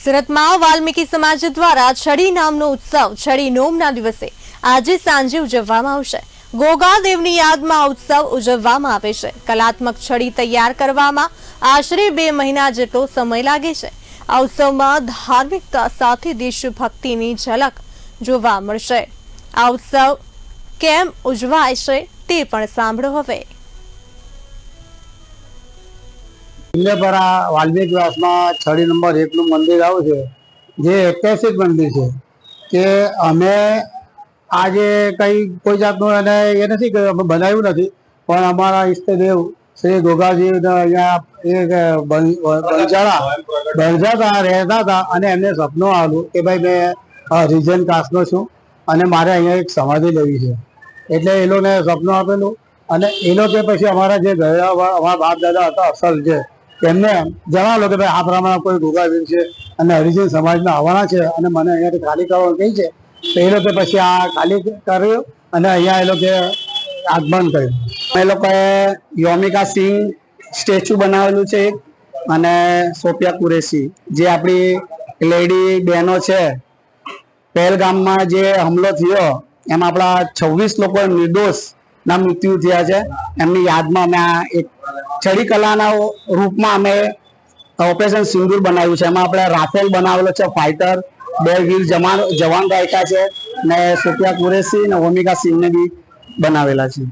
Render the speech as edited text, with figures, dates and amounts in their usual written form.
સુરતમાં વાલ્મીકી સમાજ દ્વારા છડી નામનો ઉત્સવ છડી નોમના દિવસે આજે સાંજે ઉજવવામાં આવશે। ગોગા દેવની યાદમાં આ ઉત્સવ ઉજવવામાં આવે છે। કલાત્મક છડી તૈયાર કરવામાં આશરે 2 મહિના જેટલો સમય લાગે છે। આ ઉત્સવમાં ધાર્મિકતા સાથે દેશભક્તિની ઝલક જોવા મળશે। આ ઉત્સવ કેમ ઉજવાય છે તે પણ સાંભળો હવે। वाल्मीकि व्यास में छड़ी नंबर 1 मंदिर आवे छे जे ऐतिहासिक मंदिर है कि अमे आज कई कोई जातनु ये नहीं कि अमे बनाव्युं नहीं पण अमारा इष्टदेव श्री गोगाजी बंजारा रहता था अने एमने सपनो आव्युं कि भाई मैं रिजन कास्टनो छुं अने मारे अहींया एक समाधि लेवी छे एटले ए लोकोने सपनो आपेलुं अने ए लोके पछी अमारा जे गया अमारा बाप दादा हता असल छे एमने जणाव्युं कि भाई आ प्रमाणे कोई गोगावीर छे अने हरिजन समाजना आववाना छे अने मने अहींयाथी खाली करवानुं कही छे तो ए लोके पछी आ खाली कर्युं अने अहींया ए लोके आगमन कर्युं। ए लोकोए योमिका सिंह स्टेच्यू बनावेलुं छे अने सोफिया कुरेशी जे आपणी लेडी बहनों छे पहलगाम में जे हमलो थयो एमां आपणा 26 लोको निर्दोष ना मृत्यु थया छे एमनी याद में अमे एक छड़ी कलाना रूप में अमे ऑपरेशन सिंदूर बनाव्युं छे। एमां आपणे राफेल बनावेलो छे फाइटर 2 वीर जवान राख्या छे ने सोफिया कुरेशी ने ओमिका सिंह ने बी बनावेला छे।